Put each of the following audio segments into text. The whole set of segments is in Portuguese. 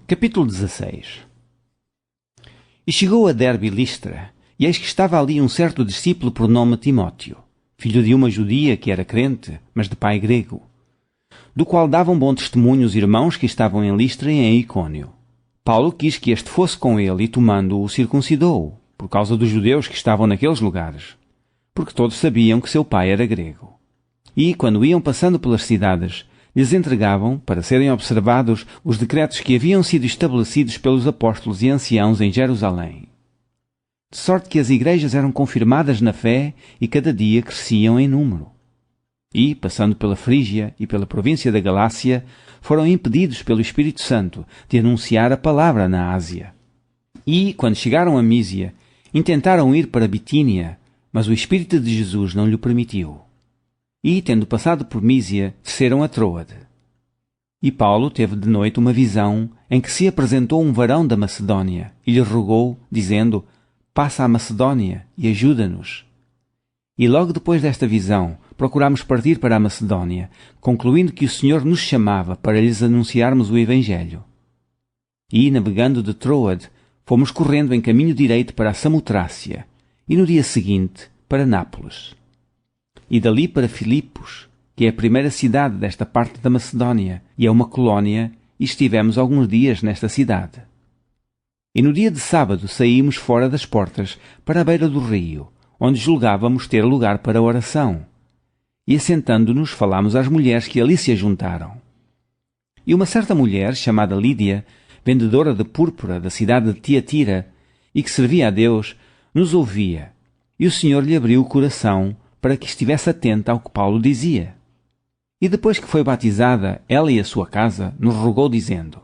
Capítulo 16. E chegou a Derbe e Listra, e eis que estava ali um certo discípulo por nome Timóteo, filho de uma judia que era crente, mas de pai grego, do qual davam bom testemunho os irmãos que estavam em Listra e em Icônio. Paulo quis que este fosse com ele e, tomando-o, circuncidou-o, por causa dos judeus que estavam naqueles lugares, porque todos sabiam que seu pai era grego. E, quando iam passando pelas cidades, lhes entregavam, para serem observados, os decretos que haviam sido estabelecidos pelos apóstolos e anciãos em Jerusalém. De sorte que as igrejas eram confirmadas na fé e cada dia cresciam em número. E, passando pela Frígia e pela província da Galácia, foram impedidos pelo Espírito Santo de anunciar a palavra na Ásia. E, quando chegaram a Mísia, intentaram ir para Bitínia, mas o Espírito de Jesus não lhe permitiu. E, tendo passado por Mísia, desceram a Troade. E Paulo teve de noite uma visão em que se apresentou um varão da Macedónia e lhe rogou, dizendo: passa à Macedónia e ajuda-nos. E logo depois desta visão, procurámos partir para a Macedónia, concluindo que o Senhor nos chamava para lhes anunciarmos o Evangelho. E, navegando de Troade, fomos correndo em caminho direito para a Samotrácia, e no dia seguinte para Nápoles. E dali para Filipos, que é a primeira cidade desta parte da Macedónia, e é uma colónia, e estivemos alguns dias nesta cidade. E no dia de sábado saímos fora das portas, para a beira do rio, onde julgávamos ter lugar para oração. E assentando-nos, falámos às mulheres que ali se ajuntaram. E uma certa mulher, chamada Lídia, vendedora de púrpura da cidade de Tiatira, e que servia a Deus, nos ouvia, e o Senhor lhe abriu o coração para que estivesse atenta ao que Paulo dizia. E depois que foi batizada, ela e a sua casa, nos rogou, dizendo: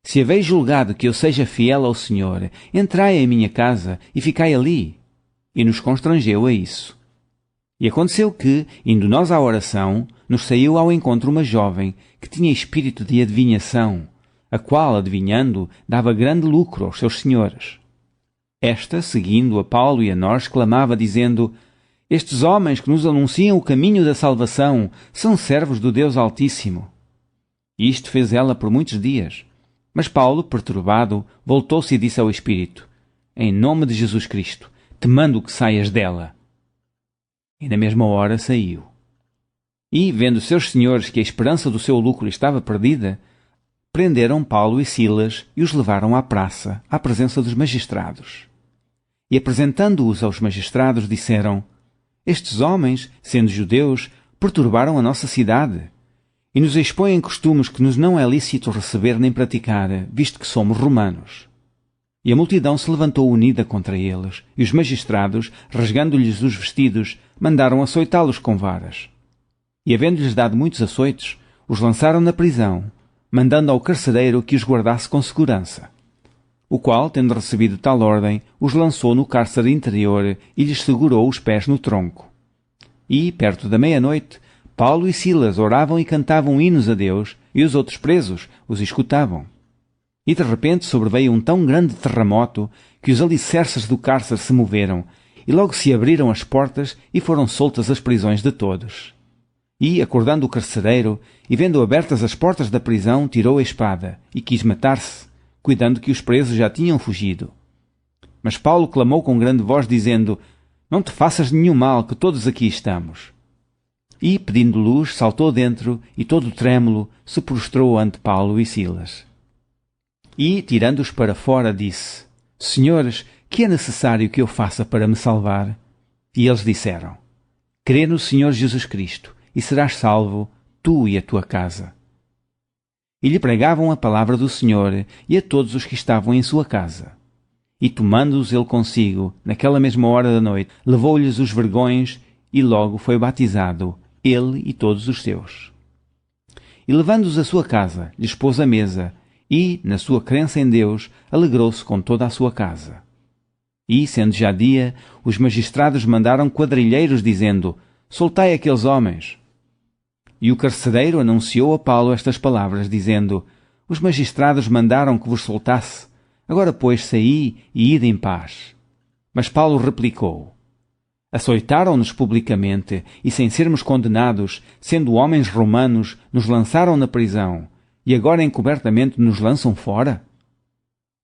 se haveis julgado que eu seja fiel ao Senhor, entrai em minha casa e ficai ali. E nos constrangeu a isso. E aconteceu que, indo nós à oração, nos saiu ao encontro uma jovem que tinha espírito de adivinhação, a qual, adivinhando, dava grande lucro aos seus senhores. Esta, seguindo a Paulo e a nós, clamava, dizendo: estes homens que nos anunciam o caminho da salvação são servos do Deus Altíssimo. E isto fez ela por muitos dias. Mas Paulo, perturbado, voltou-se e disse ao Espírito: em nome de Jesus Cristo, te mando que saias dela. E na mesma hora saiu. E, vendo seus senhores que a esperança do seu lucro estava perdida, prenderam Paulo e Silas e os levaram à praça, à presença dos magistrados. E apresentando-os aos magistrados, disseram: estes homens, sendo judeus, perturbaram a nossa cidade e nos expõem costumes que nos não é lícito receber nem praticar, visto que somos romanos. E a multidão se levantou unida contra eles, e os magistrados, rasgando-lhes os vestidos, mandaram açoitá-los com varas. E, havendo-lhes dado muitos açoites, os lançaram na prisão, mandando ao carcereiro que os guardasse com segurança. O qual, tendo recebido tal ordem, os lançou no cárcere interior e lhes segurou os pés no tronco. E, perto da meia-noite, Paulo e Silas oravam e cantavam hinos a Deus, e os outros presos os escutavam. E de repente sobreveio um tão grande terremoto que os alicerces do cárcere se moveram, e logo se abriram as portas e foram soltas as prisões de todos. E, acordando o carcereiro, e vendo abertas as portas da prisão, tirou a espada e quis matar-se, cuidando que os presos já tinham fugido. Mas Paulo clamou com grande voz, dizendo: não te faças nenhum mal, que todos aqui estamos. E, pedindo luz, saltou dentro e, todo trêmulo, se prostrou ante Paulo e Silas. E, tirando-os para fora, disse: senhores, que é necessário que eu faça para me salvar? E eles disseram: crê no Senhor Jesus Cristo, e serás salvo, tu e a tua casa. E lhe pregavam a palavra do Senhor e a todos os que estavam em sua casa. E, tomando-os ele consigo, naquela mesma hora da noite, levou-lhes os vergões e logo foi batizado, ele e todos os seus. E, levando-os à sua casa, lhes pôs a mesa e, na sua crença em Deus, alegrou-se com toda a sua casa. E, sendo já dia, os magistrados mandaram quadrilheiros, dizendo: soltai aqueles homens. E o carcereiro anunciou a Paulo estas palavras, dizendo: os magistrados mandaram que vos soltasse. Agora, pois, saí e ide em paz. Mas Paulo replicou: açoitaram-nos publicamente e, sem sermos condenados, sendo homens romanos, nos lançaram na prisão, e agora encobertamente nos lançam fora?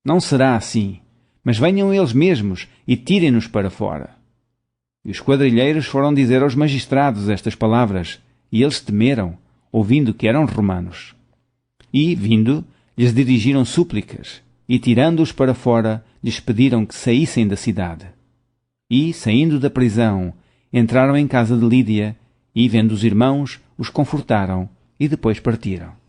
Não será assim, mas venham eles mesmos e tirem-nos para fora. E os quadrilheiros foram dizer aos magistrados estas palavras, e eles temeram, ouvindo que eram romanos. E, vindo, lhes dirigiram súplicas, e tirando-os para fora, lhes pediram que saíssem da cidade. E, saindo da prisão, entraram em casa de Lídia, e, vendo os irmãos, os confortaram, e depois partiram.